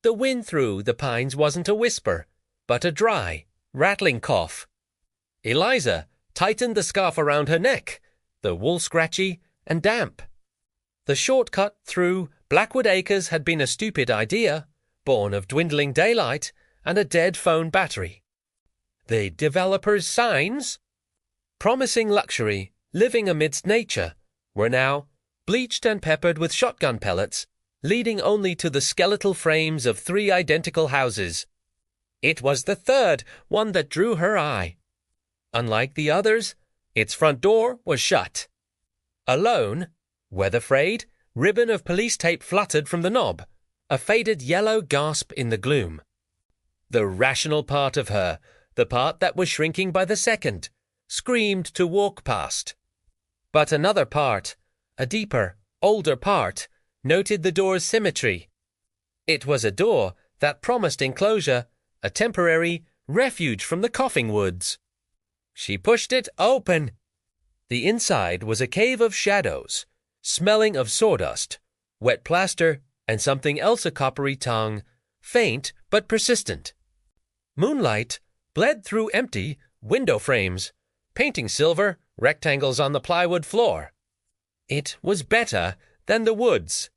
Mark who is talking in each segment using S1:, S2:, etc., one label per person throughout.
S1: The wind through the pines wasn't a whisper, but a dry, rattling cough. Eliza tightened the scarf around her neck, the wool scratchy and damp. The shortcut through Blackwood Acres had been a stupid idea, born of dwindling daylight and a dead phone battery. The developer's signs, promising luxury, living amidst nature, were now bleached and peppered with shotgun pellets, leading only to the skeletal frames of 3 identical houses. It was the third one that drew her eye. Unlike the others, its front door was shut. A lone, weather-frayed ribbon of police tape fluttered from the knob, a faded yellow gasp in the gloom. The rational part of her, the part that was shrinking by the second, screamed to walk past. But another part, a deeper, older part, noted the door's symmetry. It was a door that promised enclosure, a temporary refuge from the coughing woods. She pushed it open. The inside was a cave of shadows, smelling of sawdust, wet plaster, and something else a coppery tongue, faint but persistent. Moonlight bled through empty window frames, painting silver rectangles on the plywood floor. It was better than the woods.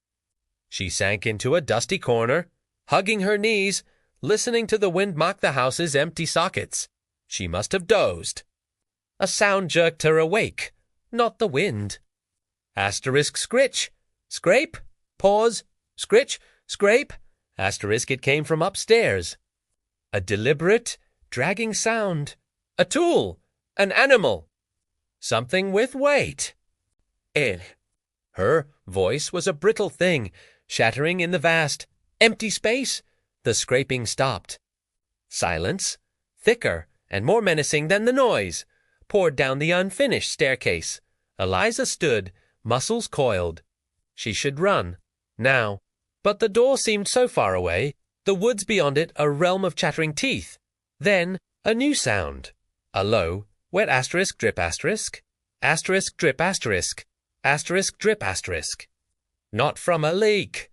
S1: She sank into a dusty corner, hugging her knees, listening to the wind mock the house's empty sockets. She must have dozed. A sound jerked her awake, not the wind. Asterisk scritch, scrape, pause, scritch, scrape, asterisk it came from upstairs. A deliberate, dragging sound. A tool, an animal. Something with weight. Her voice was a brittle thing, shattering in the vast, empty space. The scraping stopped. Silence, thicker and more menacing than the noise, poured down the unfinished staircase. Eliza stood, muscles coiled. She should run, now. But the door seemed so far away, the woods beyond it a realm of chattering teeth. Then a new sound. A low, wet asterisk drip asterisk, asterisk drip asterisk, asterisk drip asterisk. Not from a leak.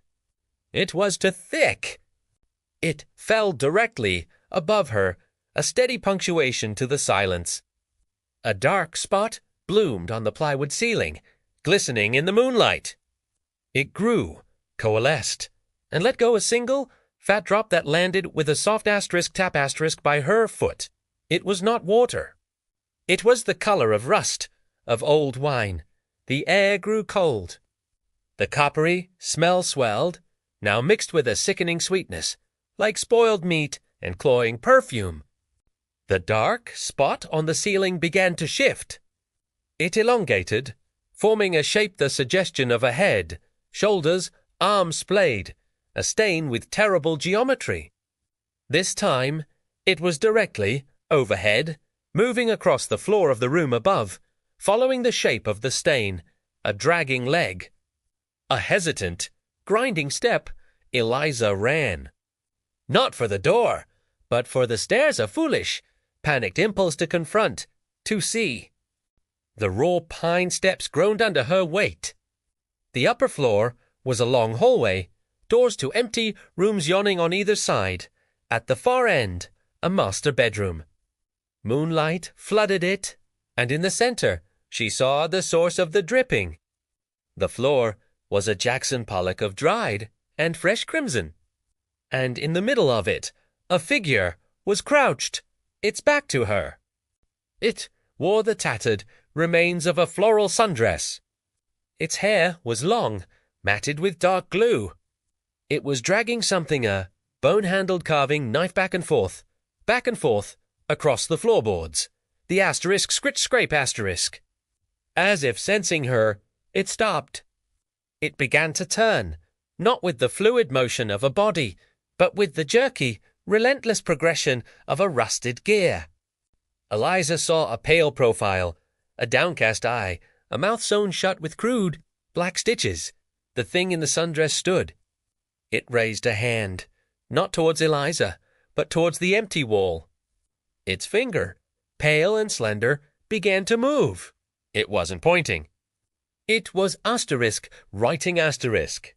S1: It was too thick. It fell directly above her, a steady punctuation to the silence. A dark spot bloomed on the plywood ceiling, glistening in the moonlight. It grew, coalesced, and let go a single, fat drop that landed with a soft asterisk tap asterisk by her foot. It was not water. It was the color of rust, of old wine. The air grew cold. The coppery smell swelled, now mixed with a sickening sweetness, like spoiled meat and cloying perfume. The dark spot on the ceiling began to shift. It elongated, forming a shape the suggestion of a head, shoulders, arms splayed, a stain with terrible geometry. This time, it was directly overhead, moving across the floor of the room above, following the shape of the stain, a dragging leg. A hesitant, grinding step, Eliza ran. Not for the door, but for the stairs, a foolish, panicked impulse to confront, to see. The raw pine steps groaned under her weight. The upper floor was a long hallway, doors to empty rooms yawning on either side. At the far end, a master bedroom. Moonlight flooded it, and in the center she saw the source of the dripping. The floor was a Jackson Pollock of dried and fresh crimson. And in the middle of it, a figure was crouched, its back to her. It wore the tattered remains of a floral sundress. Its hair was long, matted with dark glue. It was dragging something, a bone-handled carving, knife back and forth, across the floorboards. The asterisk scritch-scrape asterisk. As if sensing her, it stopped. It began to turn, not with the fluid motion of a body, but with the jerky, relentless progression of a rusted gear. Eliza saw a pale profile, a downcast eye, a mouth sewn shut with crude, black stitches. The thing in the sundress stood. It raised a hand, not towards Eliza, but towards the empty wall. Its finger, pale and slender, began to move. It wasn't pointing. It was asterisk writing asterisk.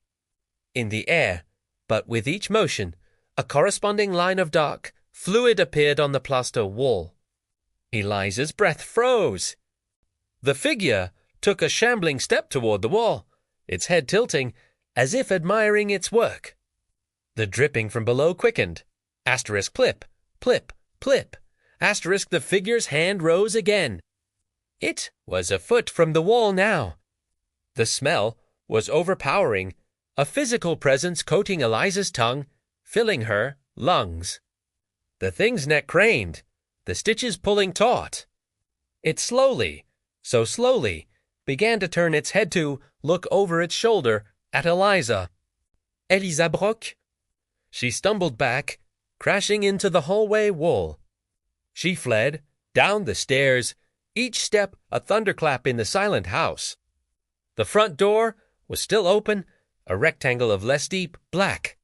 S1: In the air, but with each motion, A corresponding line of dark fluid appeared on the plaster wall. Eliza's breath froze. The figure took a shambling step toward the wall, its head tilting, as if admiring its work. The dripping from below quickened. Asterisk plip, plip, plip. Asterisk the figure's hand rose again. It was a foot from the wall now. The smell was overpowering, a physical presence coating Eliza's tongue, filling her lungs. The thing's neck craned, the stitches pulling taut. It slowly, so slowly, began to turn its head to look over its shoulder at Eliza. Eliza Brock? She stumbled back, crashing into the hallway wall. She fled, down the stairs, each step a thunderclap in the silent house. The front door was still open, a rectangle of less deep black.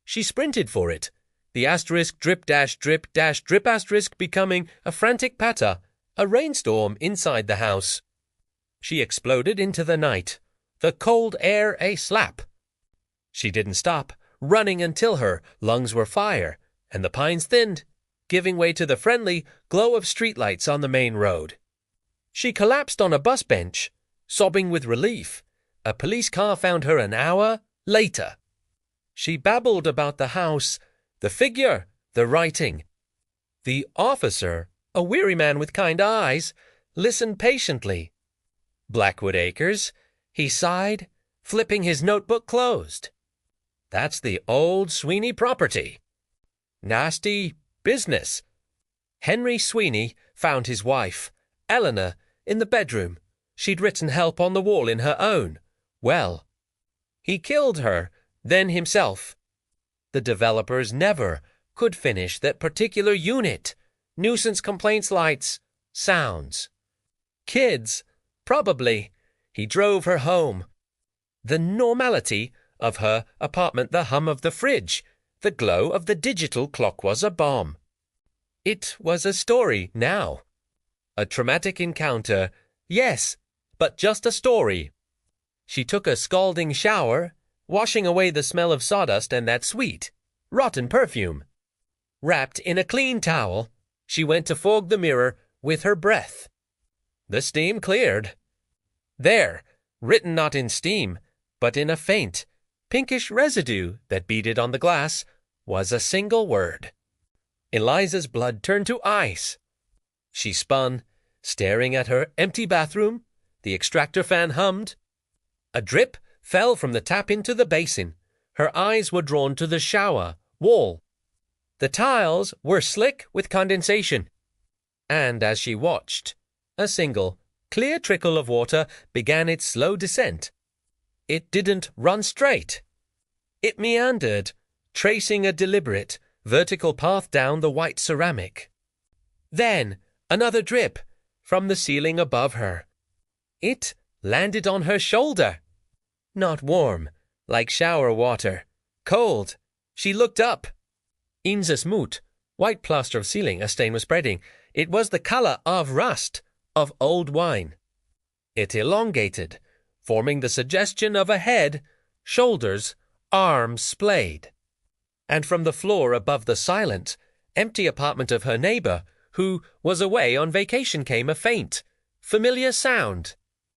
S1: She sprinted for it, the asterisk drip dash drip dash drip asterisk becoming a frantic patter, a rainstorm inside the house. She exploded into the night, the cold air a slap. She didn't stop, running until her lungs were fire, and the pines thinned, giving way to the friendly glow of streetlights on the main road. She collapsed on a bus bench, sobbing with relief. A police car found her an hour later. She babbled about the house, the figure, the writing. The officer, a weary man with kind eyes, listened patiently. Blackwood Acres, he sighed, flipping his notebook closed. That's the old Sweeney property. Nasty business. Henry Sweeney found his wife, Eleanor, in the bedroom. She'd written help on the wall in her own. Well, he killed her, then himself. The developers never could finish that particular unit. Nuisance complaints lights, sounds. Kids, probably. He drove her home. The normality of her apartment, the hum of the fridge, the glow of the digital clock was a bomb. It was a story now. A traumatic encounter, yes, but just a story. She took a scalding shower, washing away the smell of sawdust and that sweet, rotten perfume. Wrapped in a clean towel, she went to fog the mirror with her breath. The steam cleared. There, written not in steam, but in a faint, pinkish residue that beaded on the glass, was a single word. Eliza's blood turned to ice. She spun, staring at her empty bathroom. The extractor fan hummed. A drip fell from the tap into the basin. Her eyes were drawn to the shower wall. The tiles were slick with condensation. And as she watched, a single, clear trickle of water began its slow descent. It didn't run straight. It meandered, tracing a deliberate, vertical path down the white ceramic. Then, another drip, from the ceiling above her. It landed on her shoulder. Not warm, like shower water. Cold. She looked up. Inzes Moot, white plaster of ceiling a stain was spreading. It was the color of rust, of old wine. It elongated, forming the suggestion of a head, shoulders, arms splayed. And from the floor above the silent, empty apartment of her neighbor, who was away on vacation, came a faint, familiar sound.